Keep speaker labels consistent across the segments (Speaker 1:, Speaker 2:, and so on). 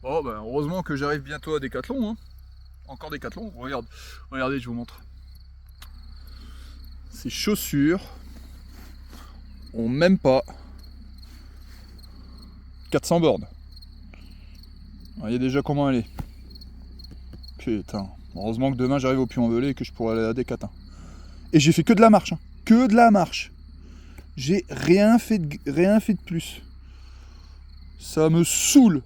Speaker 1: Oh bah heureusement que j'arrive bientôt à Decathlon, hein. Encore Decathlon, regarde, regardez, je vous montre. Ces chaussures ont même pas 400 bornes. Voyez déjà comment elle est. Putain, heureusement que demain j'arrive au Puy-en-Velay et que je pourrai aller à Decathlon. Et j'ai fait que de la marche, hein. Que de la marche. J'ai rien fait de plus. Ça me saoule.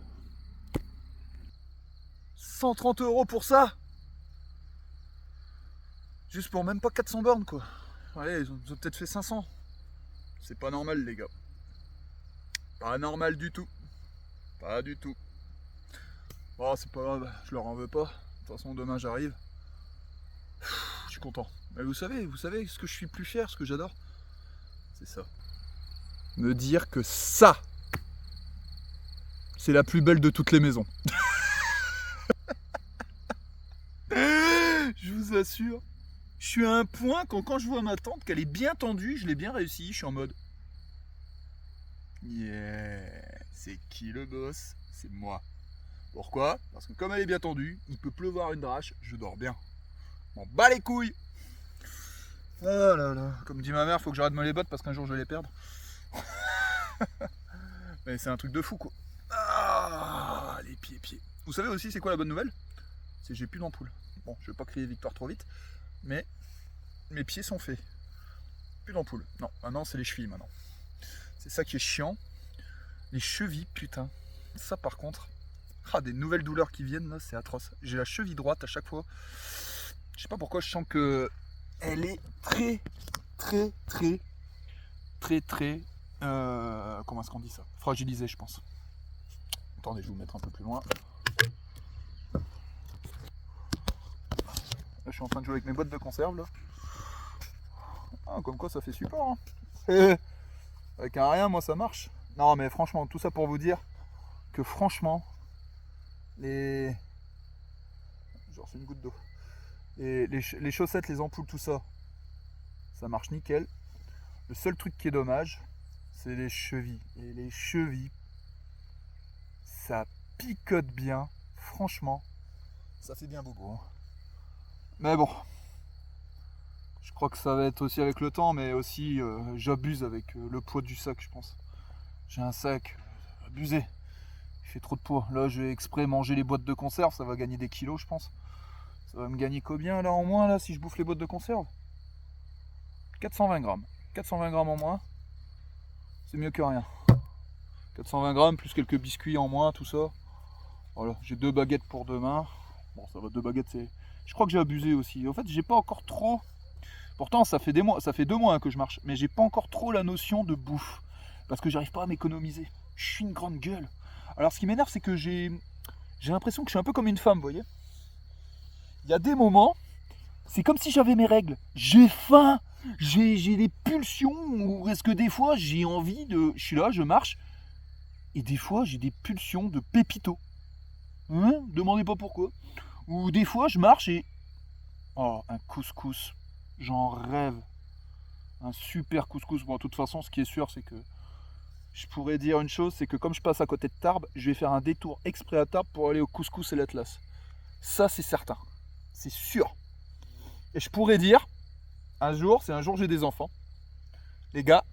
Speaker 1: 130 € pour ça. Juste pour même pas 400 bornes, quoi. Allez, ils ont peut-être fait 500. C'est pas normal, les gars. Pas normal du tout. Pas du tout. Oh, c'est pas grave, je leur en veux pas. De toute façon, demain j'arrive. Je suis content. Mais vous savez ce que je suis plus fier, ce que j'adore, c'est ça. Me dire que ça, c'est la plus belle de toutes les maisons. Je vous assure. Je suis à un point quand je vois ma tante qu'elle est bien tendue, je l'ai bien réussi, je suis en mode. Yeah, c'est qui le boss? C'est moi. Pourquoi? Parce que comme elle est bien tendue, il peut pleuvoir une drache, je dors bien. M'en bats les couilles. Oh là là, comme dit ma mère, faut que j'arrête de me les bottes parce qu'un jour je vais les perdre. Mais c'est un truc de fou quoi. Ah, les pieds. Vous savez aussi c'est quoi la bonne nouvelle? C'est que j'ai plus d'ampoule. Bon, je vais pas crier victoire trop vite, mais mes pieds sont faits. Plus d'ampoule. Non, maintenant c'est les chevilles maintenant. C'est ça qui est chiant. Les chevilles, putain. Ça par contre, des nouvelles douleurs qui viennent là, c'est atroce. J'ai la cheville droite à chaque fois. Je sais pas pourquoi, je sens que elle est très, comment est-ce qu'on dit ça? Fragilisée, je pense. Attendez, je vais vous mettre un peu plus loin. Là, je suis en train de jouer avec mes boîtes de conserve là. Ah, comme quoi ça fait support. Hein. Avec un rien, moi ça marche. Non, mais franchement, tout ça pour vous dire que franchement, les. Genre, c'est une goutte d'eau. Et les chaussettes, les ampoules, tout ça, ça marche nickel. Le seul truc qui est dommage, c'est les chevilles. Et les chevilles, ça picote bien. Franchement, ça fait bien bobo. Hein. Mais bon, je crois que ça va être aussi avec le temps, mais aussi j'abuse avec le poids du sac, je pense. J'ai un sac abusé. Il fait trop de poids. Là, je vais exprès manger les boîtes de conserve, ça va gagner des kilos, je pense. Ça va me gagner combien là en moins là si je bouffe les boîtes de conserve? 420 grammes. 420 grammes en moins, c'est mieux que rien. 420 grammes plus quelques biscuits en moins, tout ça. Voilà, j'ai 2 baguettes pour demain. Bon, ça va, 2 baguettes, c'est. Je crois que j'ai abusé aussi. En fait, j'ai pas encore trop. Pourtant, ça fait 2 mois hein, que je marche, mais j'ai pas encore trop la notion de bouffe. Parce que j'arrive pas à m'économiser. Je suis une grande gueule. Alors, ce qui m'énerve, c'est que j'ai l'impression que je suis un peu comme une femme, vous voyez. Il y a des moments, c'est comme si j'avais mes règles. J'ai faim, j'ai des pulsions, ou est-ce que des fois j'ai envie de. Je suis là, je marche, et des fois j'ai des pulsions de pépito. Hein? Demandez pas pourquoi. Ou des fois je marche et. Oh, un couscous. J'en rêve. Un super couscous. Bon, de toute façon, ce qui est sûr, c'est que. Je pourrais dire une chose, c'est que comme je passe à côté de Tarbes, je vais faire un détour exprès à Tarbes pour aller au couscous et l'Atlas. Ça, c'est certain. C'est sûr. Et je pourrais dire, un jour j'ai des enfants, les gars,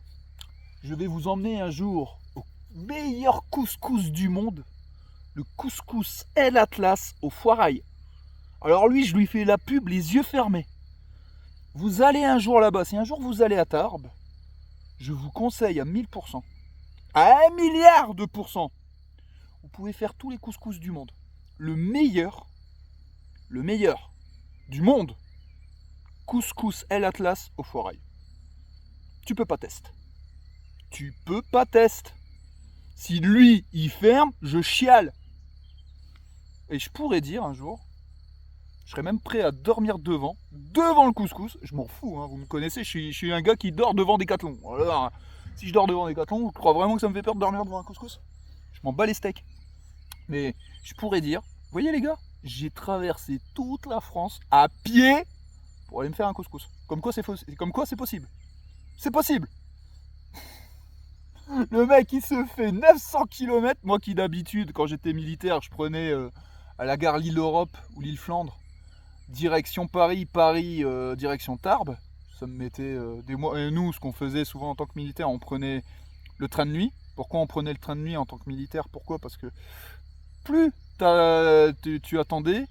Speaker 1: je vais vous emmener un jour au meilleur couscous du monde, le couscous El Atlas au Foirail. Alors lui, je lui fais la pub les yeux fermés. Vous allez un jour là-bas, si un jour vous allez à Tarbes, je vous conseille à 1000%, à 1 milliard de pourcents, vous pouvez faire tous les couscous du monde. Le meilleur du monde, couscous El Atlas au Foirail. Tu peux pas tester. Si lui, il ferme, je chiale. Et je pourrais dire un jour, je serais même prêt à dormir devant le couscous. Je m'en fous, hein, vous me connaissez, je suis un gars qui dort devant Decathlon. Alors, si je dors devant Decathlon, vous croyez vraiment que ça me fait peur de dormir devant un couscous? Je m'en bats les steaks. Mais je pourrais dire, vous voyez les gars, j'ai traversé toute la France à pied pour aller me faire un couscous. Comme quoi c'est possible. C'est possible. Le mec, il se fait 900 km. Moi qui d'habitude, quand j'étais militaire, je prenais à la gare Lille-Europe ou Lille-Flandre, direction Paris, direction Tarbes. Ça me mettait des mois. Et nous, ce qu'on faisait souvent en tant que militaire, on prenait le train de nuit. Pourquoi on prenait le train de nuit en tant que militaire? Pourquoi? Parce que plus tu attendais,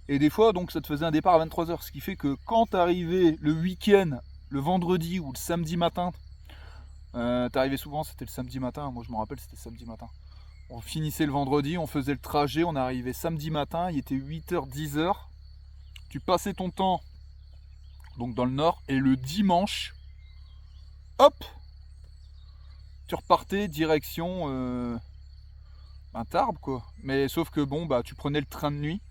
Speaker 1: et des fois, donc, ça te faisait un départ à 23h. Ce qui fait que quand t'arrivais le week-end, le vendredi ou le samedi matin, t'arrivais souvent, c'était le samedi matin. Moi, je me rappelle, c'était le samedi matin. On finissait le vendredi, on faisait le trajet, on arrivait samedi matin, il était 8h, 10h. Tu passais ton temps donc dans le nord, et le dimanche, hop, tu repartais direction Tarbes, quoi. Mais sauf que bon, bah tu prenais le train de nuit.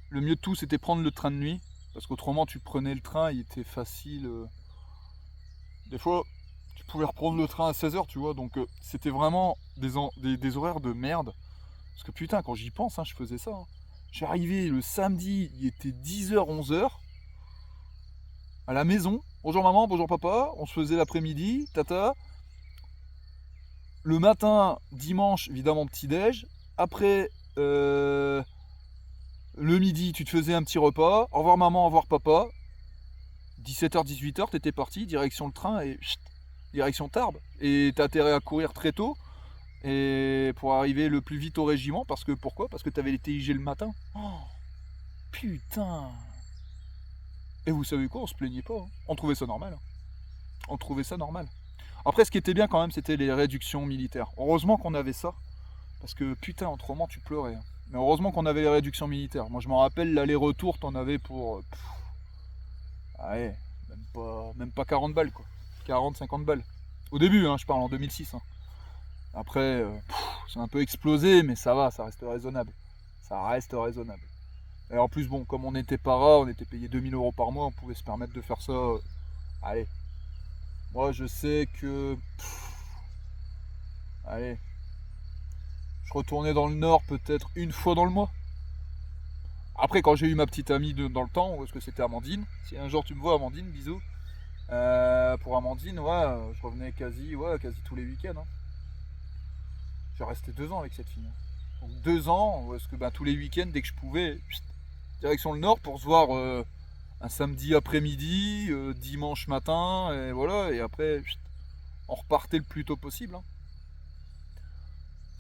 Speaker 1: Le mieux de tout, c'était prendre le train de nuit, parce qu'autrement tu prenais le train, il était facile. Des fois, tu pouvais reprendre le train à 16h, tu vois, donc c'était vraiment des horaires de merde. Parce que putain, quand j'y pense, hein, je faisais ça. Hein. J'arrivais le samedi, il était 10h, 11h, à la maison. Bonjour maman, bonjour papa, on se faisait l'après-midi, tata. Le matin, dimanche, évidemment, petit-déj. Après, le midi, tu te faisais un petit repas. Au revoir maman, au revoir papa. 17h, 18h, t'étais parti, direction le train et direction Tarbes. Et t'as intérêt à courir très tôt et pour arriver le plus vite au régiment. Parce que pourquoi? Parce que t'avais les TIG le matin. Oh, putain. Et vous savez quoi? On se plaignait pas. Hein. On trouvait ça normal. Hein. On trouvait ça normal. Après, ce qui était bien quand même, c'était les réductions militaires. Heureusement qu'on avait ça. Parce que putain, autrement, tu pleurais. Hein. Mais heureusement qu'on avait les réductions militaires. Moi, je me rappelle, l'aller-retour, t'en avais pour... ouais, même pas 40 balles, quoi. 40, 50 balles. Au début, hein, je parle en 2006. Hein. Après, c'est un peu explosé, mais ça va, ça reste raisonnable. Ça reste raisonnable. Et en plus, bon, comme on était para, on était payé 2000 € par mois, on pouvait se permettre de faire ça. Allez. Moi, je sais que... allez. Je retournais dans le Nord peut-être une fois dans le mois. Après, quand j'ai eu ma petite amie dans le temps, où est-ce que c'était Amandine? Si un jour tu me vois, Amandine, bisous. Pour Amandine, ouais, je revenais quasi tous les week-ends. Hein. J'ai resté 2 ans avec cette fille. Hein. Donc 2 ans, où est-ce que tous les week-ends, dès que je pouvais, direction le Nord pour se voir un samedi après-midi, dimanche matin, et voilà, et après, on repartait le plus tôt possible. Hein.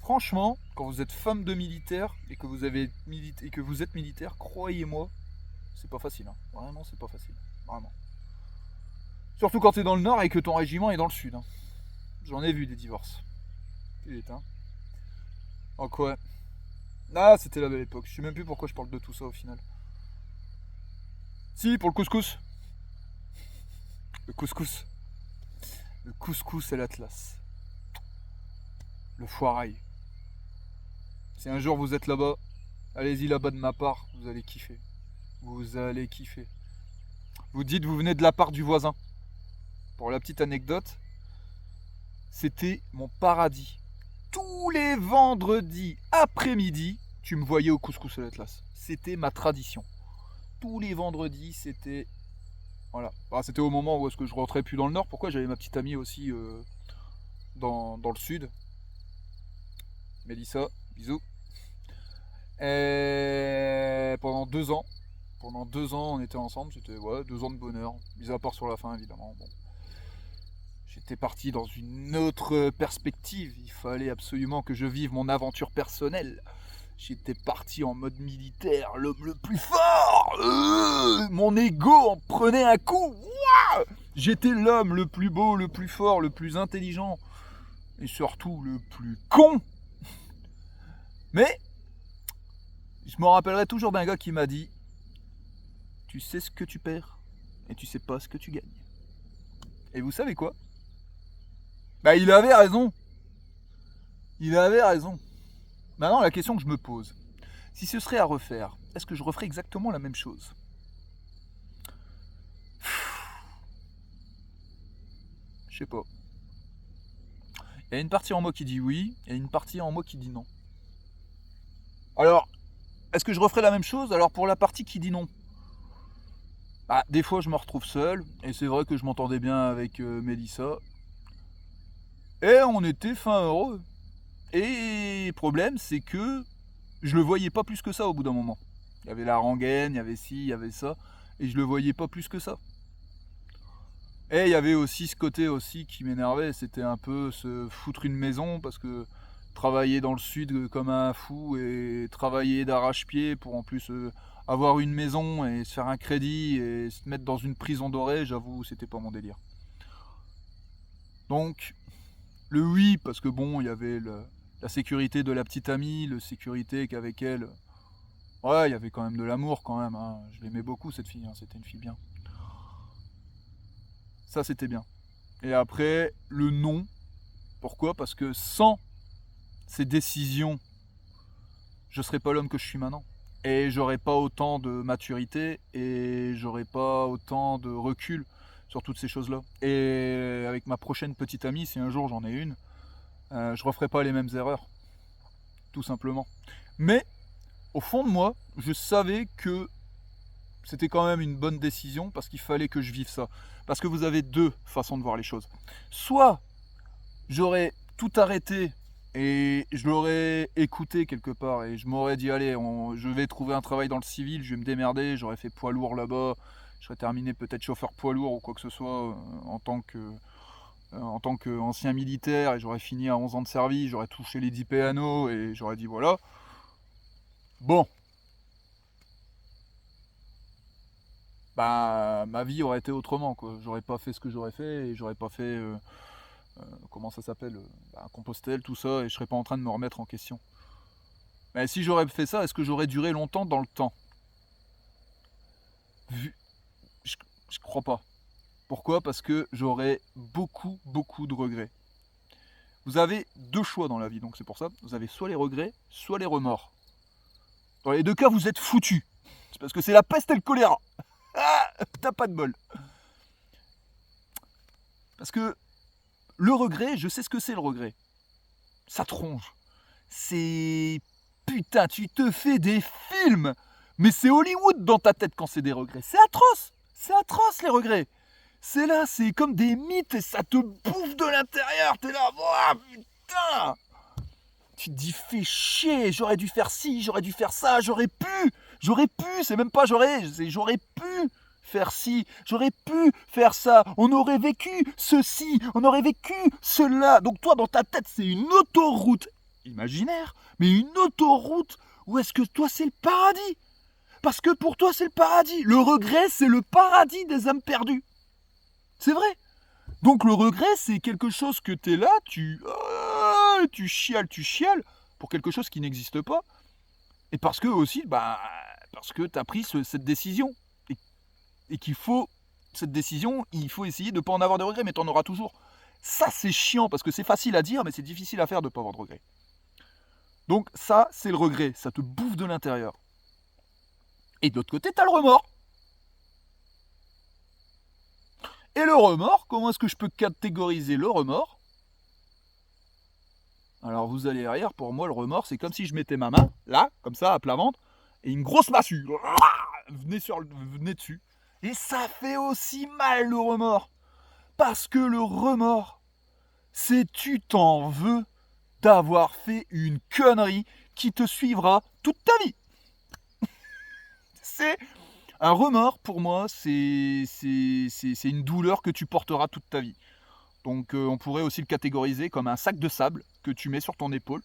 Speaker 1: Franchement, quand vous êtes femme de militaire et que vous êtes militaire, croyez-moi, c'est pas facile. Hein. Vraiment, c'est pas facile. Vraiment. Surtout quand t'es dans le nord et que ton régiment est dans le sud. Hein. J'en ai vu des divorces. Putain. Donc ouais. Ah, c'était la belle époque. Je sais même plus pourquoi je parle de tout ça au final. Si, pour le couscous. Le couscous. Le couscous et l'Atlas. Le foirail. Si un jour vous êtes là-bas, allez-y là-bas de ma part, vous allez kiffer. Vous allez kiffer. Vous dites, vous venez de la part du voisin. Pour la petite anecdote, c'était mon paradis. Tous les vendredis après-midi, tu me voyais au couscous à l'Atlas. C'était ma tradition. Tous les vendredis, c'était... voilà. Bah, c'était au moment où est-ce que je rentrais plus dans le nord. Pourquoi? J'avais ma petite amie aussi dans le sud. Mélissa, bisous. Et pendant 2 ans, on était ensemble. C'était 2 ans de bonheur. Mis à part sur la fin, évidemment. Bon. J'étais parti dans une autre perspective. Il fallait absolument que je vive mon aventure personnelle. J'étais parti en mode militaire, l'homme le plus fort. Mon ego en prenait un coup. J'étais l'homme le plus beau, le plus fort, le plus intelligent. Et surtout le plus con. Mais je me rappellerai toujours d'un gars qui m'a dit: tu sais ce que tu perds et tu sais pas ce que tu gagnes. Et vous savez quoi? Bah, il avait raison. Il avait raison. Maintenant, la question que je me pose, si ce serait à refaire, est-ce que je referais exactement la même chose? Je sais pas. Il y a une partie en moi qui dit oui, et une partie en moi qui dit non. Alors, est-ce que je referais la même chose? Alors, pour la partie qui dit non, des fois je me retrouve seul, et c'est vrai que je m'entendais bien avec Mélissa. Et on était fin heureux. Et le problème, c'est que je le voyais pas plus que ça au bout d'un moment. Il y avait la rengaine, il y avait ci, il y avait ça, et je le voyais pas plus que ça. Et il y avait aussi ce côté aussi qui m'énervait, c'était un peu se foutre une maison, parce que travailler dans le sud comme un fou et travailler d'arrache-pied pour en plus avoir une maison et se faire un crédit et se mettre dans une prison dorée, j'avoue, c'était pas mon délire. Donc, le oui, parce que bon, il y avait la sécurité de la petite amie, la sécurité qu'avec elle, ouais, il y avait quand même de l'amour quand même, hein. Je l'aimais beaucoup cette fille, hein. C'était une fille bien. Ça, c'était bien. Et après, le non. Pourquoi? Parce que sans ces décisions, je serais pas l'homme que je suis maintenant. Et j'aurais pas autant de maturité et j'aurais pas autant de recul sur toutes ces choses-là. Et avec ma prochaine petite amie, si un jour j'en ai une, je referai pas les mêmes erreurs, tout simplement. Mais au fond de moi, je savais que c'était quand même une bonne décision parce qu'il fallait que je vive ça. Parce que vous avez deux façons de voir les choses. Soit j'aurais tout arrêté et je l'aurais écouté quelque part et je m'aurais dit allez, je vais trouver un travail dans le civil, je vais me démerder, j'aurais fait poids lourd là-bas, je serais terminé peut-être chauffeur poids lourd ou quoi que ce soit en tant qu'ancien militaire et j'aurais fini à 11 ans de service, j'aurais touché les 10 PANO et j'aurais dit voilà. Bon, bah ma vie aurait été autrement quoi. J'aurais pas fait ce que j'aurais fait et j'aurais pas fait comment ça s'appelle Compostelle, tout ça, et je serais pas en train de me remettre en question. Mais si j'aurais fait ça, est-ce que j'aurais duré longtemps dans le temps? Vu, je, je crois pas. Pourquoi? Parce que j'aurais beaucoup, beaucoup de regrets. Vous avez deux choix dans la vie, donc c'est pour ça. Vous avez soit les regrets, soit les remords. Dans les deux cas, vous êtes foutus. C'est parce que c'est la peste et le choléra. Ah, t'as pas de bol. Parce que le regret, je sais ce que c'est le regret. Ça tronche. C'est... Putain, tu te fais des films. Mais c'est Hollywood dans ta tête quand c'est des regrets. C'est atroce. C'est atroce les regrets. C'est là, c'est comme des mythes et ça te bouffe de l'intérieur. T'es là, oh, putain. Tu te dis, fais chier, j'aurais dû faire ci, j'aurais dû faire ça, j'aurais pu, c'est même pas j'aurais pu faire ci, j'aurais pu faire ça, on aurait vécu ceci, on aurait vécu cela. Donc toi, dans ta tête, c'est une autoroute imaginaire, mais une autoroute où est-ce que toi, c'est le paradis? Parce que pour toi, c'est le paradis. Le regret, c'est le paradis des âmes perdues. C'est vrai. Donc le regret, c'est quelque chose que t'es là, tu chiales pour quelque chose qui n'existe pas. Et parce que aussi, parce que t'as pris cette décision. Et qu'il faut, cette décision, il faut essayer de ne pas en avoir de regret, mais t'en auras toujours. Ça, c'est chiant, parce que c'est facile à dire, mais c'est difficile à faire de ne pas avoir de regret. Donc ça, c'est le regret, ça te bouffe de l'intérieur. Et de l'autre côté, t'as le remords. Et le remords, comment est-ce que je peux catégoriser le remords? Alors vous allez rire, pour moi le remords c'est comme si je mettais ma main, là, comme ça, à plat ventre, et une grosse massue. Venez dessus. Et ça fait aussi mal le remords. Parce que le remords, c'est tu t'en veux d'avoir fait une connerie qui te suivra toute ta vie. C'est un remords pour moi, c'est une douleur que tu porteras toute ta vie. Donc on pourrait aussi le catégoriser comme un sac de sable que tu mets sur ton épaule.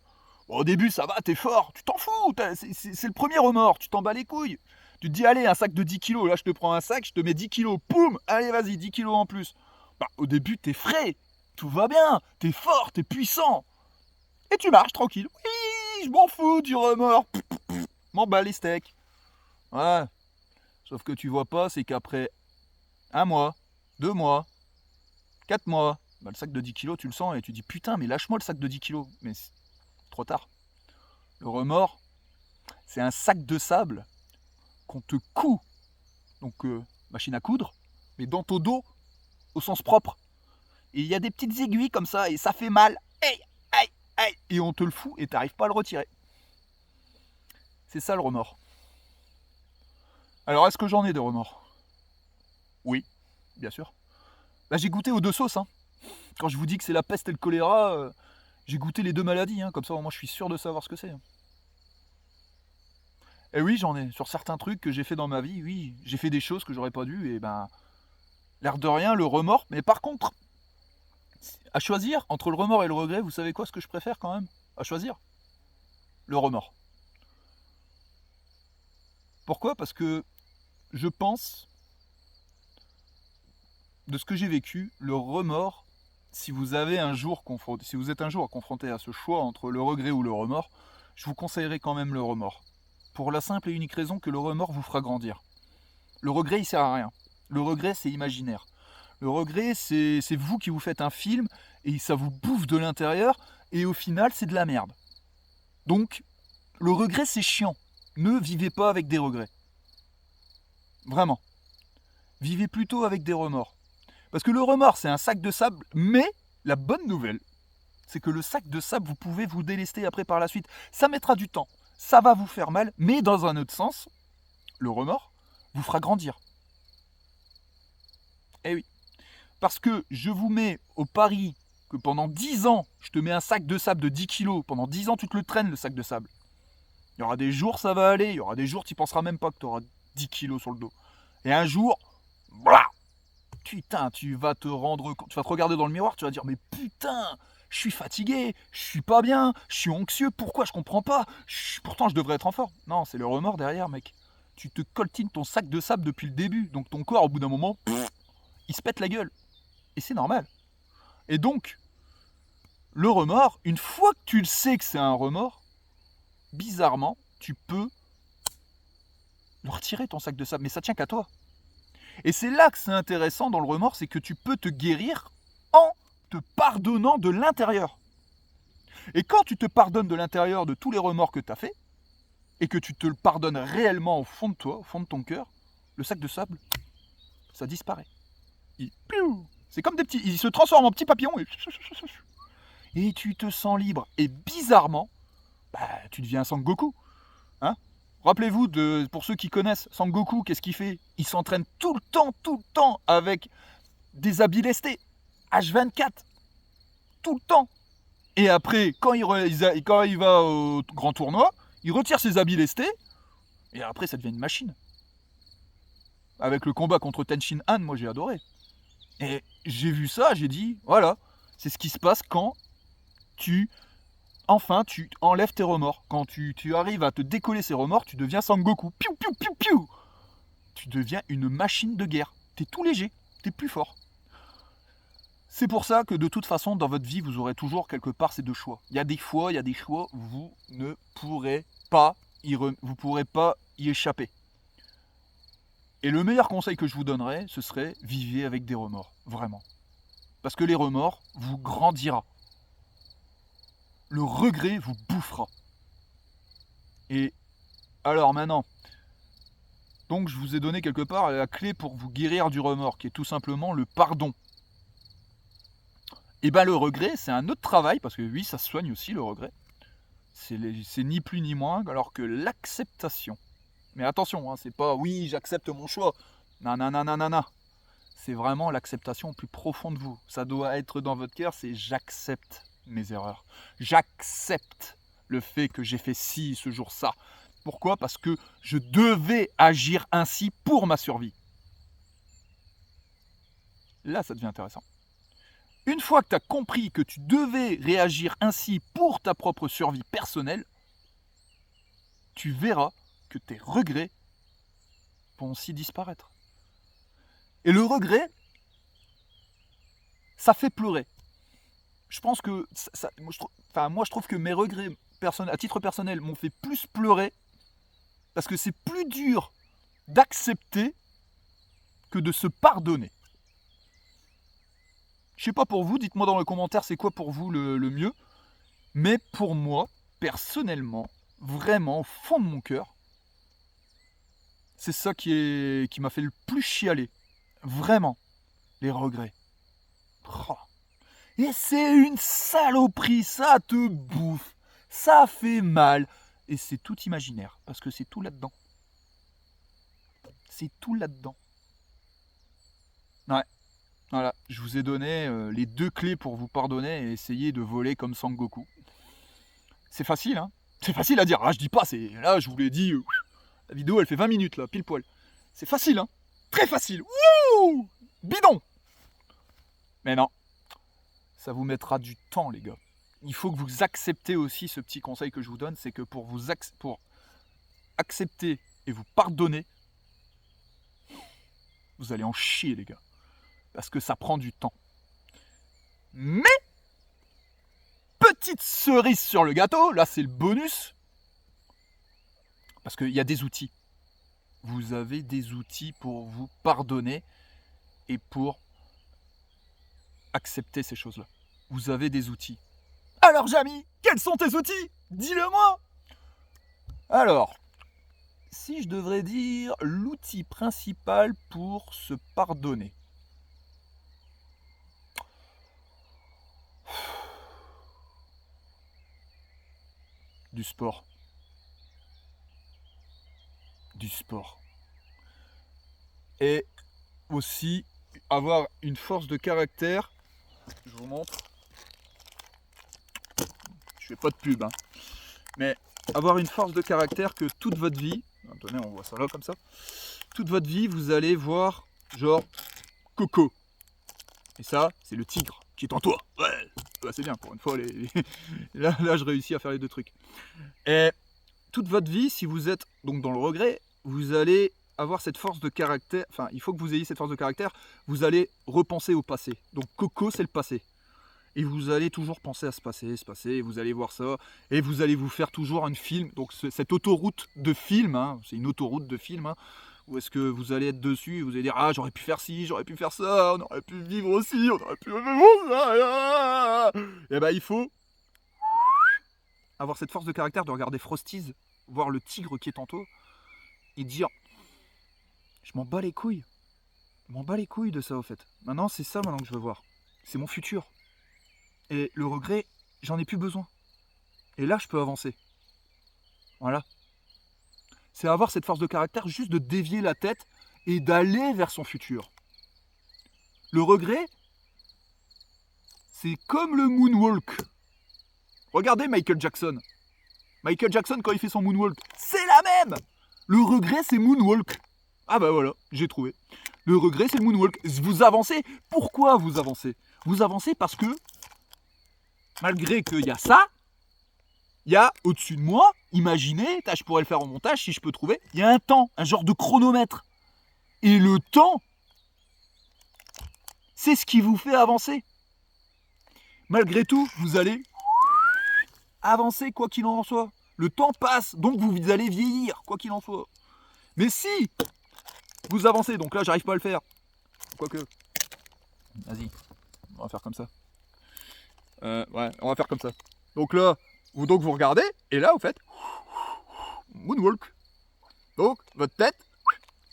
Speaker 1: Bon, au début ça va, t'es fort, tu t'en fous, c'est le premier remords, tu t'en bats les couilles. Tu te dis allez, un sac de 10 kilos, là je te prends un sac, je te mets 10 kilos, poum, allez vas-y, 10 kilos en plus. Au début t'es frais, tout va bien, t'es fort, t'es puissant. Et tu marches tranquille. Oui, je m'en fous du remords, m'en bats les steaks. Ouais, sauf que tu vois pas, c'est qu'après 1 mois, 2 mois, 4 mois, le sac de 10 kilos, tu le sens et tu dis putain, mais lâche-moi le sac de 10 kilos. Mais c'est trop tard. Le remords, c'est un sac de sable qu'on te coud. Donc, machine à coudre, mais dans ton dos, au sens propre. Et il y a des petites aiguilles comme ça et ça fait mal. Aïe, aïe, aïe. Et on te le fout et t'arrives pas à le retirer. C'est ça le remords. Alors, est-ce que j'en ai de remords? Oui, bien sûr. J'ai goûté aux deux sauces, hein. Quand je vous dis que c'est la peste et le choléra, j'ai goûté les deux maladies, hein, comme ça moi je suis sûr de savoir ce que c'est. Et oui, j'en ai. Sur certains trucs que j'ai fait dans ma vie, oui, j'ai fait des choses que j'aurais pas dû, et ben, l'air de rien, le remords. Mais par contre, à choisir entre le remords et le regret, vous savez quoi ce que je préfère quand même? À choisir? Le remords. Pourquoi? Parce que je pense, de ce que j'ai vécu, le remords, si vous êtes un jour confronté à ce choix entre le regret ou le remords, je vous conseillerais quand même le remords. Pour la simple et unique raison que le remords vous fera grandir. Le regret, il sert à rien. Le regret, c'est imaginaire. Le regret, c'est vous qui vous faites un film et ça vous bouffe de l'intérieur et au final, c'est de la merde. Donc, le regret, c'est chiant. Ne vivez pas avec des regrets. Vraiment. Vivez plutôt avec des remords. Parce que le remords, c'est un sac de sable, mais la bonne nouvelle, c'est que le sac de sable, vous pouvez vous délester après par la suite. Ça mettra du temps, ça va vous faire mal, mais dans un autre sens, le remords vous fera grandir. Eh oui. Parce que je vous mets au pari que pendant 10 ans, je te mets un sac de sable de 10 kilos, pendant 10 ans, tu te le traînes, le sac de sable. Il y aura des jours, ça va aller, il y aura des jours, tu penseras même pas que tu auras 10 kilos sur le dos. Et un jour, blah, putain, tu vas te regarder dans le miroir, tu vas dire, mais putain, je suis fatigué, je suis pas bien, je suis anxieux, pourquoi je comprends pas, pourtant je devrais être en forme. Non, c'est le remords derrière, mec. Tu te coltines ton sac de sable depuis le début, donc ton corps, au bout d'un moment, il se pète la gueule. Et c'est normal. Et donc, le remords, une fois que tu le sais que c'est un remords, bizarrement, tu peux le retirer ton sac de sable, mais ça tient qu'à toi. Et c'est là que c'est intéressant dans le remords, c'est que tu peux te guérir en te pardonnant de l'intérieur. Et quand tu te pardonnes de l'intérieur de tous les remords que tu as fait, et que tu te le pardonnes réellement au fond de toi, au fond de ton cœur, le sac de sable, ça disparaît. C'est comme des petits, il se transforme en petits papillons et tu te sens libre. Et bizarrement, tu deviens Sangoku. Hein? Rappelez-vous, pour ceux qui connaissent, Sangoku, qu'est-ce qu'il fait? Il s'entraîne tout le temps, avec des habits lestés. H24. Tout le temps. Et après, quand il va au grand tournoi, il retire ses habits lestés, et après, ça devient une machine. Avec le combat contre Tenshin Han, moi j'ai adoré. Et j'ai vu ça, j'ai dit, voilà, c'est ce qui se passe quand tu enlèves tes remords. Quand tu arrives à te décoller ces remords, tu deviens Sangoku. Piou, piou, piou, piou. Tu deviens une machine de guerre. T'es tout léger, t'es plus fort. C'est pour ça que de toute façon, dans votre vie, vous aurez toujours quelque part ces deux choix. Il y a des fois, il y a des choix où vous ne pourrez pas y échapper. Et le meilleur conseil que je vous donnerais, ce serait vivez avec des remords, vraiment. Parce que les remords vous grandira. Le regret vous bouffera. Et alors maintenant, donc je vous ai donné quelque part la clé pour vous guérir du remords, qui est tout simplement le pardon. Et bien le regret, c'est un autre travail, parce que oui, ça se soigne aussi le regret. C'est ni plus ni moins, alors que l'acceptation. Mais attention, hein, c'est pas oui, j'accepte mon choix. Non, non, non, non, non, non. C'est vraiment l'acceptation plus profonde de vous. Ça doit être dans votre cœur, c'est j'accepte mes erreurs. J'accepte le fait que j'ai fait ci, ce jour, ça. Pourquoi? Parce que je devais agir ainsi pour ma survie. Là, ça devient intéressant. Une fois que tu as compris que tu devais réagir ainsi pour ta propre survie personnelle, tu verras que tes regrets vont aussi disparaître. Et le regret, ça fait pleurer. Je pense que moi je trouve que mes regrets à titre personnel m'ont fait plus pleurer parce que c'est plus dur d'accepter que de se pardonner. Je sais pas pour vous, dites-moi dans les commentaires c'est quoi pour vous le mieux, mais pour moi, personnellement, vraiment au fond de mon cœur, c'est ça qui m'a fait le plus chialer. Vraiment, les regrets. Oh. Et c'est une saloperie, ça te bouffe, ça fait mal. Et c'est tout imaginaire, parce que c'est tout là-dedans. C'est tout là-dedans. Ouais. Voilà, je vous ai donné les 2 clés pour vous pardonner et essayer de voler comme Sangoku. C'est facile, hein. C'est facile à dire. Ah, je dis pas, c'est là, je vous l'ai dit. La vidéo, elle fait 20 minutes, là, pile poil. C'est facile, hein. Très facile. Wouh! Bidon! Mais non. Ça vous mettra du temps, les gars. Il faut que vous acceptez aussi ce petit conseil que je vous donne, c'est que pour accepter et vous pardonner, vous allez en chier, les gars. Parce que ça prend du temps. Mais, petite cerise sur le gâteau, là c'est le bonus, parce qu'il y a des outils. Vous avez des outils pour vous pardonner et pour accepter ces choses-là. Vous avez des outils. Alors Jamy, quels sont tes outils? Dis-le-moi. Alors, si je devrais dire l'outil principal pour se pardonner. Du sport. Du sport. Et aussi avoir une force de caractère. Je vous montre. Je fais pas de pub, hein. Mais avoir une force de caractère que toute votre vie, attendez, on voit ça là comme ça, toute votre vie, vous allez voir genre Coco. Et ça, c'est le tigre qui est en toi. Ouais, bah, c'est bien, pour une fois, là, je réussis à faire les 2 trucs. Et toute votre vie, si vous êtes donc dans le regret, vous allez avoir cette force de caractère, enfin, il faut que vous ayez cette force de caractère, vous allez repenser au passé. Donc Coco, c'est le passé. Et vous allez toujours penser à ce passé, et vous allez voir ça, et vous allez vous faire toujours un film, donc cette autoroute de film, hein, c'est une autoroute de film, hein, où est-ce que vous allez être dessus, et vous allez dire, ah, j'aurais pu faire ci, j'aurais pu faire ça, on aurait pu vivre aussi, on aurait pu vivre ça, et ben il faut avoir cette force de caractère de regarder Frosties, voir le tigre qui est en toi, et dire, je m'en bats les couilles, de ça au fait, maintenant c'est ça maintenant que je veux voir, c'est mon futur. Et le regret, j'en ai plus besoin. Et là, je peux avancer. Voilà. C'est avoir cette force de caractère juste de dévier la tête et d'aller vers son futur. Le regret, c'est comme le moonwalk. Regardez Michael Jackson. Michael Jackson, quand il fait son moonwalk, c'est la même. Le regret, c'est moonwalk. Ah bah voilà, j'ai trouvé. Le regret, c'est le moonwalk. Vous avancez. Pourquoi vous avancez? Vous avancez parce que malgré qu'il y a ça, il y a au-dessus de moi, imaginez, je pourrais le faire en montage si je peux trouver, il y a un temps, un genre de chronomètre. Et le temps, c'est ce qui vous fait avancer. Malgré tout, vous allez avancer quoi qu'il en soit. Le temps passe, donc vous allez vieillir, quoi qu'il en soit. Mais si vous avancez, donc là j'arrive pas à le faire, quoique, vas-y, on va faire comme ça. Ouais, on va faire comme ça. Donc là, vous regardez, et là vous faites moonwalk. Donc votre tête,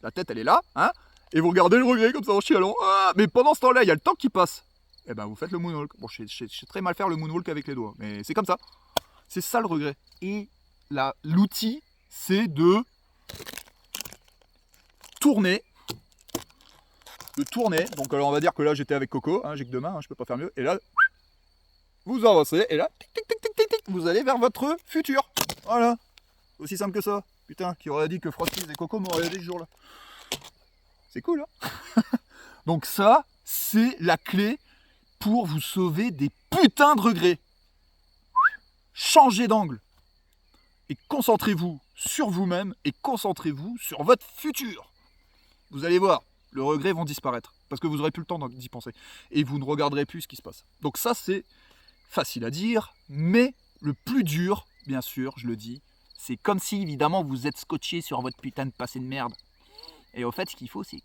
Speaker 1: la tête elle est là, hein, et vous regardez le regret comme ça en chialant. Ah, mais pendant ce temps-là, il y a le temps qui passe. Et ben vous faites le moonwalk. Bon, je sais très mal faire le moonwalk avec les doigts, mais c'est comme ça. C'est ça le regret. Et l'outil, c'est de tourner. Donc alors on va dire que là j'étais avec Coco, hein, j'ai que 2 mains, hein, je peux pas faire mieux. Et là, vous avancez, et là, tic, tic, tic, tic, tic, tic, vous allez vers votre futur. Voilà. Aussi simple que ça. Putain, qui aurait dit que Frosties et Coco m'auraient aidé ce jour-là. C'est cool, hein. Donc ça, c'est la clé pour vous sauver des putains de regrets. Changez d'angle. Et concentrez-vous sur vous-même et concentrez-vous sur votre futur. Vous allez voir, le regret vont disparaître. Parce que vous n'aurez plus le temps d'y penser. Et vous ne regarderez plus ce qui se passe. Donc ça, c'est facile à dire. Mais le plus dur, bien sûr, je le dis, c'est comme si, évidemment, vous êtes scotché sur votre putain de passé de merde. Et au fait, ce qu'il faut, c'est...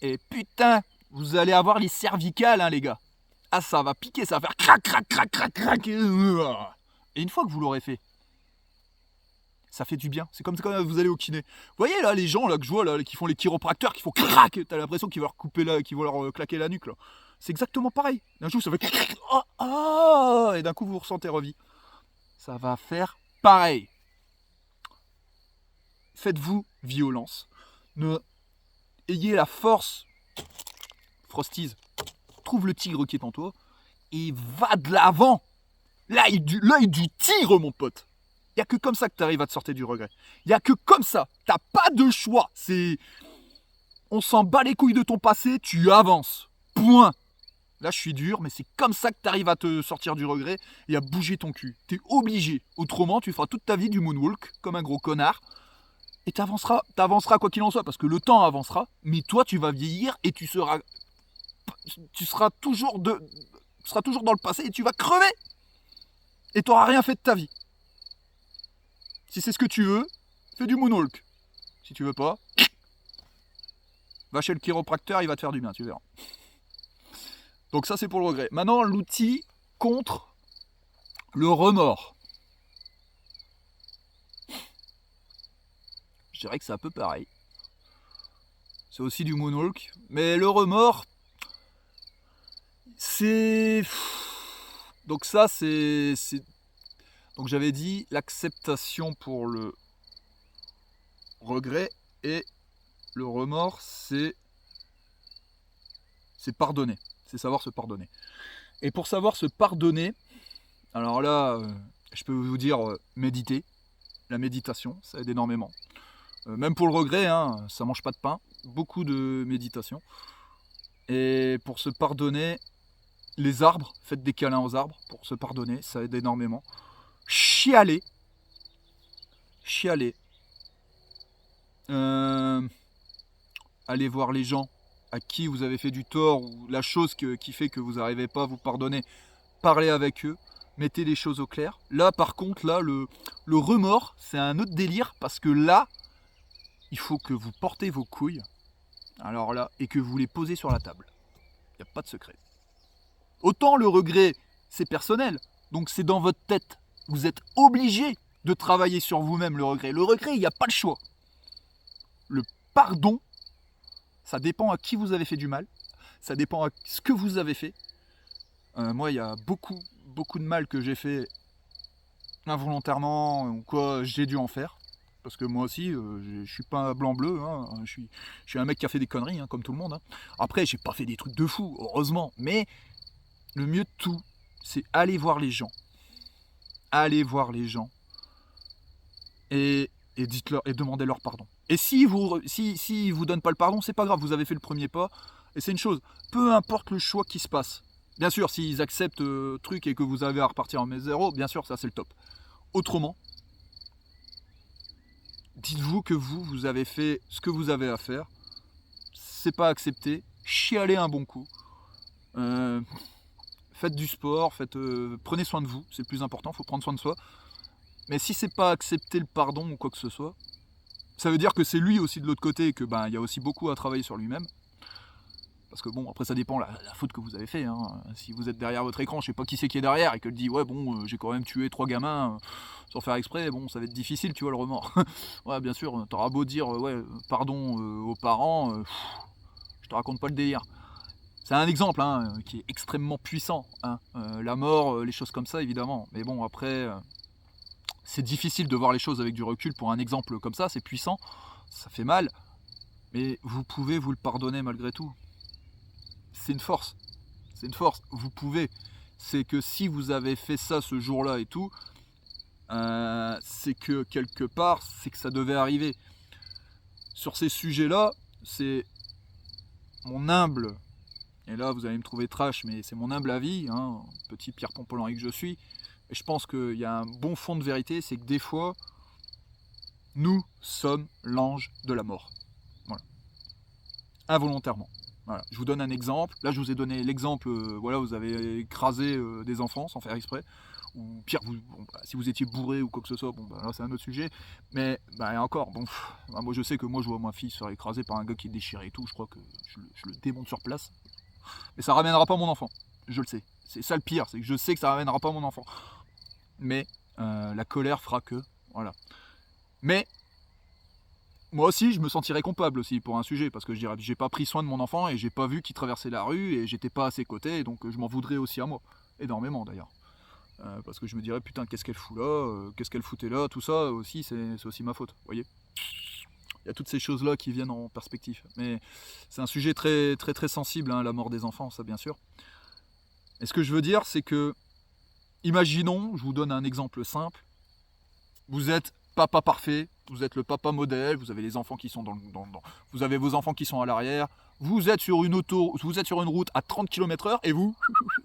Speaker 1: Et putain, vous allez avoir les cervicales, hein, les gars. Ah, ça va piquer, ça va faire crac, crac, crac, crac, crac. Et une fois que vous l'aurez fait, ça fait du bien. C'est comme quand vous allez au kiné. Vous voyez là, les gens là que je vois là, qui font les chiropracteurs, qui font crac, t'as l'impression qu'ils vont leur couper là, qu'ils vont leur claquer la nuque là. C'est exactement pareil. D'un coup, ça fait oh, oh, et d'un coup, vous ressentez revie. Ça va faire pareil. Faites-vous violence. Ayez la force. Frosties. trouve le tigre qui est en toi et va de l'avant. L'œil du tigre, mon pote. Il n'y a que comme ça que tu arrives à te sortir du regret. Il n'y a que comme ça. Tu n'as pas de choix. On s'en bat les couilles de ton passé, tu avances. Point. Là, je suis dur, mais c'est comme ça que tu arrives à te sortir du regret et à bouger ton cul. Tu es obligé. Autrement, tu feras toute ta vie du moonwalk, comme un gros connard. Et tu avanceras quoi qu'il en soit, parce que le temps avancera, mais toi, tu vas vieillir et tu seras toujours dans le passé et tu vas crever. Et tu n'auras rien fait de ta vie. Si c'est ce que tu veux, fais du moonwalk. Si tu veux pas, va chez le chiropracteur, il va te faire du bien, tu verras. Donc ça, c'est pour le regret. Maintenant, l'outil contre le remords. Je dirais que c'est un peu pareil. C'est aussi du moonwalk. Mais le remords, c'est... Donc ça, c'est... Donc j'avais dit l'acceptation pour le regret et le remords, c'est pardonner. C'est savoir se pardonner. Et pour savoir se pardonner, alors là, je peux vous dire méditer. La méditation, ça aide énormément. Même pour le regret, hein, ça mange pas de pain. Beaucoup de méditation. Et pour se pardonner, les arbres, faites des câlins aux arbres pour se pardonner, ça aide énormément. Chialer. Allez voir les gens à qui vous avez fait du tort ou la chose qui fait que vous n'arrivez pas à vous pardonner. Parlez avec eux, mettez les choses au clair. Là, par contre, le remords, c'est un autre délire parce que là, il faut que vous portez vos couilles, alors là, et que vous les posez sur la table. Il n'y a pas de secret. Autant le regret, c'est personnel, donc c'est dans votre tête. Vous êtes obligé de travailler sur vous-même le regret. Le regret, il n'y a pas le choix. Le pardon, ça dépend à qui vous avez fait du mal, ça dépend à ce que vous avez fait. Moi, il y a beaucoup de mal que j'ai fait involontairement ou quoi, j'ai dû en faire. Parce que moi aussi, je suis pas blanc-bleu, hein. Je suis un mec qui a fait des conneries, hein, comme tout le monde. Hein. Après, j'ai pas fait des trucs de fou, heureusement. Mais le mieux de tout, c'est aller voir les gens. Allez voir les gens. Et dites-leur et demandez-leur pardon. Et si vous donnent pas le pardon, c'est pas grave, vous avez fait le premier pas. Et c'est une chose, peu importe le choix qui se passe. Bien sûr, s'ils acceptent le truc et que vous avez à repartir en zéro, bien sûr, ça c'est le top. Autrement, dites-vous que vous avez fait ce que vous avez à faire. C'est pas accepté. Chialez un bon coup. Faites du sport, prenez soin de vous, c'est le plus important, il faut prendre soin de soi. Mais si c'est pas accepter le pardon ou quoi que ce soit, ça veut dire que c'est lui aussi de l'autre côté et que il y a aussi beaucoup à travailler sur lui-même. Parce que bon, après ça dépend la faute que vous avez fait. Hein. Si vous êtes derrière votre écran, je sais pas qui c'est qui est derrière et que le dit ouais bon, j'ai quand même tué 3 gamins sans faire exprès, bon ça va être difficile, tu vois le remords. Ouais bien sûr, t'auras beau dire ouais pardon aux parents, je te raconte pas le délire. C'est un exemple hein, qui est extrêmement puissant. Hein. La mort, les choses comme ça évidemment. Mais bon après, c'est difficile de voir les choses avec du recul pour un exemple comme ça, c'est puissant, ça fait mal. Mais vous pouvez vous le pardonner malgré tout. C'est une force. Vous pouvez. C'est que si vous avez fait ça ce jour-là et tout, c'est que quelque part, c'est que ça devait arriver. Sur ces sujets-là, c'est mon humble, et là vous allez me trouver trash, mais c'est mon humble avis, hein, petit Pierre Pompolenry que je suis, et je pense qu'il y a un bon fond de vérité, c'est que des fois, nous sommes l'ange de la mort. Voilà. Involontairement. Voilà. Je vous donne un exemple. Là, je vous ai donné l'exemple, voilà, vous avez écrasé des enfants sans faire exprès. Ou pire, si vous étiez bourré ou quoi que ce soit, là, c'est un autre sujet. Mais encore, moi, je sais que moi, je vois ma fille se faire écraser par un gars qui est déchiré et tout. Je crois que je le démonte sur place. Mais ça ramènera pas mon enfant. Je le sais. C'est ça le pire, c'est que je sais que ça ramènera pas mon enfant. Mais la colère fera que, voilà. Mais moi aussi, je me sentirais coupable aussi pour un sujet, parce que je dirais, j'ai pas pris soin de mon enfant et j'ai pas vu qu'il traversait la rue et j'étais pas à ses côtés, donc je m'en voudrais aussi à moi, énormément d'ailleurs. Parce que je me dirais, putain, qu'est-ce qu'elle fout là, qu'est-ce qu'elle foutait là, tout ça aussi, c'est aussi ma faute, vous voyez. Il y a toutes ces choses-là qui viennent en perspective. Mais c'est un sujet très très très sensible, hein, la mort des enfants, ça bien sûr. Et ce que je veux dire, c'est que, imaginons, je vous donne un exemple simple, vous êtes papa parfait, vous êtes le papa modèle, vous avez les enfants qui sont vous avez vos enfants qui sont à l'arrière, vous êtes sur une route à 30 km/h et vous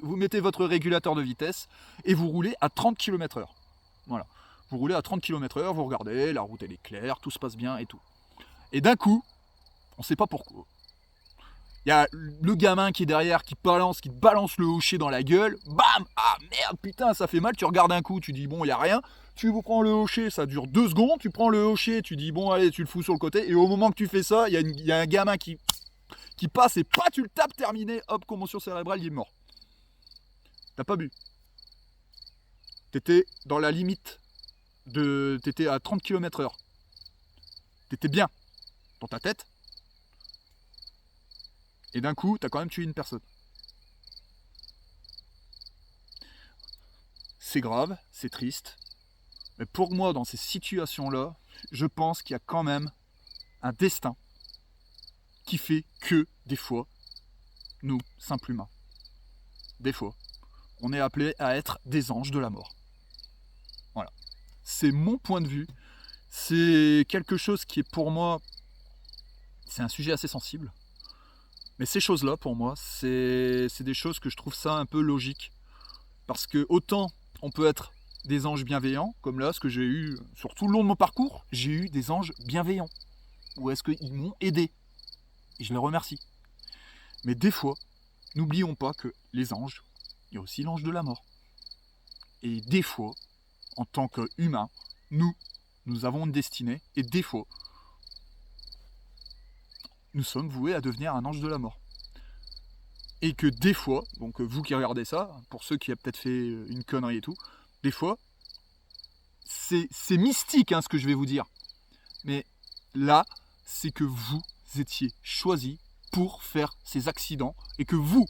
Speaker 1: mettez votre régulateur de vitesse et vous roulez à 30 km/h. Voilà. Vous roulez à 30 km/h, vous regardez, la route elle est claire, tout se passe bien et tout. Et d'un coup, on ne sait pas pourquoi. Il y a le gamin qui est derrière, qui te balance le hocher dans la gueule. Bam! Ah merde, putain, ça fait mal. Tu regardes un coup, tu dis bon, il n'y a rien. Tu vous prends le hocher, ça dure 2 secondes. Tu prends le hocher, tu dis bon, allez, tu le fous sur le côté. Et au moment que tu fais ça, il y a un gamin qui passe et pas, tu le tapes, terminé. Hop, commotion cérébrale, il est mort. T'as pas bu. T'étais dans la limite t'étais à 30 km/h. T'étais bien dans ta tête. Et d'un coup, t'as quand même tué une personne. C'est grave, c'est triste. Mais pour moi, dans ces situations-là, je pense qu'il y a quand même un destin qui fait que, des fois, nous, simples humains, des fois, on est appelé à être des anges de la mort. Voilà. C'est mon point de vue. C'est quelque chose qui est pour moi... C'est un sujet assez sensible. Mais ces choses-là, pour moi, c'est des choses que je trouve ça un peu logique. Parce que autant on peut être des anges bienveillants, comme là, ce que j'ai eu sur tout le long de mon parcours, j'ai eu des anges bienveillants. Ou est-ce qu'ils m'ont aidé? Et je les remercie. Mais des fois, n'oublions pas que les anges, il y a aussi l'ange de la mort. Et des fois, en tant qu'humains, nous avons une destinée, et des fois, nous sommes voués à devenir un ange de la mort. Et que des fois, donc vous qui regardez ça, pour ceux qui ont peut-être fait une connerie et tout, des fois, c'est mystique hein, ce que je vais vous dire. Mais là, c'est que vous étiez choisi pour faire ces accidents et que vous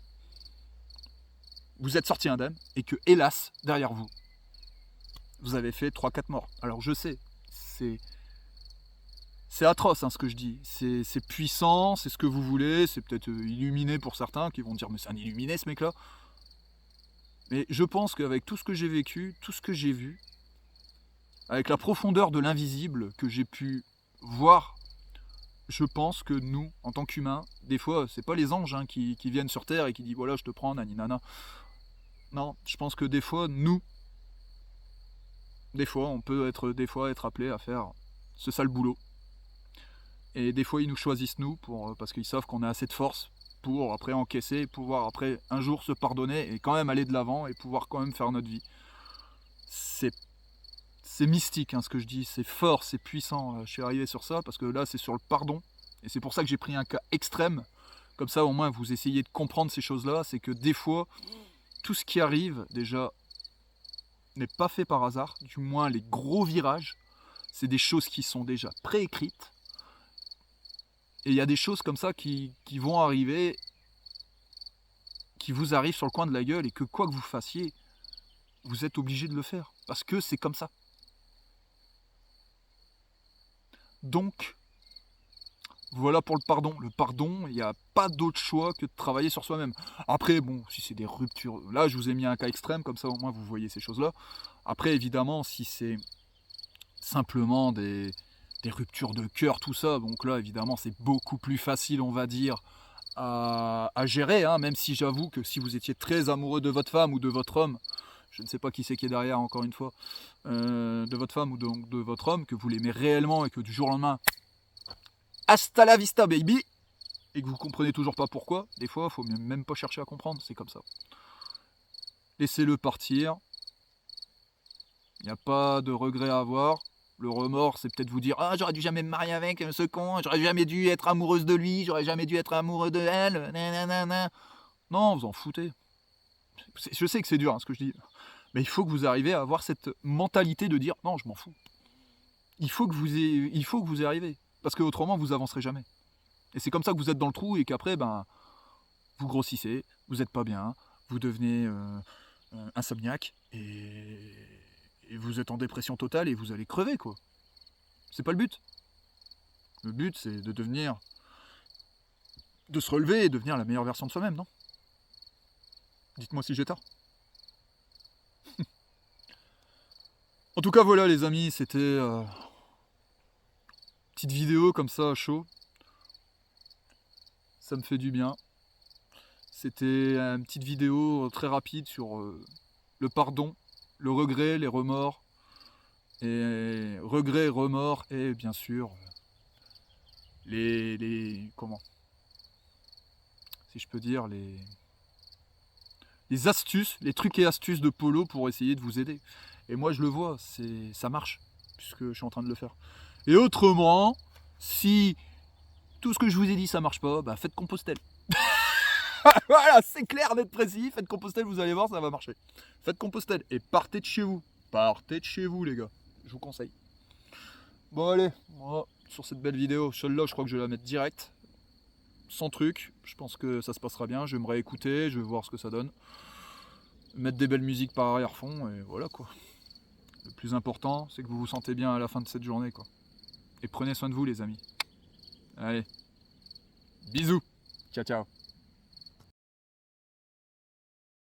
Speaker 1: êtes sorti indemne et que, hélas, derrière vous, vous avez fait 3-4 morts. Alors je sais, c'est atroce hein, ce que je dis. C'est puissant, c'est ce que vous voulez, c'est peut-être illuminé pour certains qui vont dire mais c'est un illuminé ce mec-là. Mais je pense qu'avec tout ce que j'ai vécu, tout ce que j'ai vu, avec la profondeur de l'invisible que j'ai pu voir, je pense que nous, en tant qu'humains, des fois, c'est pas les anges hein, qui viennent sur Terre et qui disent voilà, je te prends, naninana. Non, je pense que des fois, on peut être appelé à faire ce sale boulot. Et des fois, ils nous choisissent nous parce qu'ils savent qu'on a assez de force pour après encaisser, pouvoir après un jour se pardonner et quand même aller de l'avant et pouvoir quand même faire notre vie. C'est mystique hein, ce que je dis, c'est fort, c'est puissant. Je suis arrivé sur ça parce que là, c'est sur le pardon. Et c'est pour ça que j'ai pris un cas extrême. Comme ça, au moins, vous essayez de comprendre ces choses-là. C'est que des fois, tout ce qui arrive, déjà, n'est pas fait par hasard. Du moins, les gros virages, c'est des choses qui sont déjà préécrites. Et il y a des choses comme ça qui vont arriver, qui vous arrivent sur le coin de la gueule et que quoi que vous fassiez, vous êtes obligé de le faire. Parce que c'est comme ça. Donc, voilà pour le pardon. Le pardon, il n'y a pas d'autre choix que de travailler sur soi-même. Après, bon, si c'est des ruptures... Là, je vous ai mis un cas extrême, comme ça au moins vous voyez ces choses-là. Après, évidemment, si c'est simplement des ruptures de cœur, tout ça, donc là, évidemment, c'est beaucoup plus facile, on va dire, à gérer, hein, même si j'avoue que si vous étiez très amoureux de votre femme ou de votre homme, je ne sais pas qui c'est qui est derrière, encore une fois, de votre femme ou de votre homme, que vous l'aimez réellement et que du jour au lendemain, hasta la vista baby, et que vous comprenez toujours pas pourquoi, des fois, il faut même pas chercher à comprendre, c'est comme ça. Laissez-le partir, il n'y a pas de regret à avoir. Le remords, c'est peut-être vous dire « Ah, j'aurais dû jamais me marier avec ce con, j'aurais jamais dû être amoureuse de lui, j'aurais jamais dû être amoureux de elle, nanana. » Non, vous en foutez. Je sais que c'est dur, hein, ce que je dis. Mais il faut que vous arriviez à avoir cette mentalité de dire « Non, je m'en fous. » Il faut que vous y arriviez. Parce qu'autrement, vous avancerez jamais. Et c'est comme ça que vous êtes dans le trou et qu'après, ben, vous grossissez, vous n'êtes pas bien, vous devenez insomniaque et vous êtes en dépression totale et vous allez crever, quoi. C'est pas le but. Le but, c'est de se relever et devenir la meilleure version de soi-même, non? Dites-moi si j'ai tort. En tout cas, voilà les amis, c'était petite vidéo comme ça, à chaud. Ça me fait du bien. C'était une petite vidéo très rapide sur le pardon, le regret, les remords, et regrets, remords, et bien sûr, comment, si je peux dire, les astuces, les trucs et astuces de Polo pour essayer de vous aider. Et moi, je le vois, ça marche, puisque je suis en train de le faire. Et autrement, si tout ce que je vous ai dit, ça marche pas, bah faites Compostelle. Voilà, c'est clair, d'être précis. Faites Compostelle, vous allez voir, ça va marcher. Faites Compostelle et partez de chez vous. Partez de chez vous, les gars. Je vous conseille. Bon, allez, voilà, sur cette belle vidéo, celle-là, je crois que je vais la mettre direct. Sans truc. Je pense que ça se passera bien. Je vais me réécouter, je vais voir ce que ça donne. Mettre des belles musiques par arrière-fond, et voilà quoi. Le plus important, c'est que vous vous sentez bien à la fin de cette journée, quoi. Et prenez soin de vous, les amis. Allez, bisous. Ciao, ciao.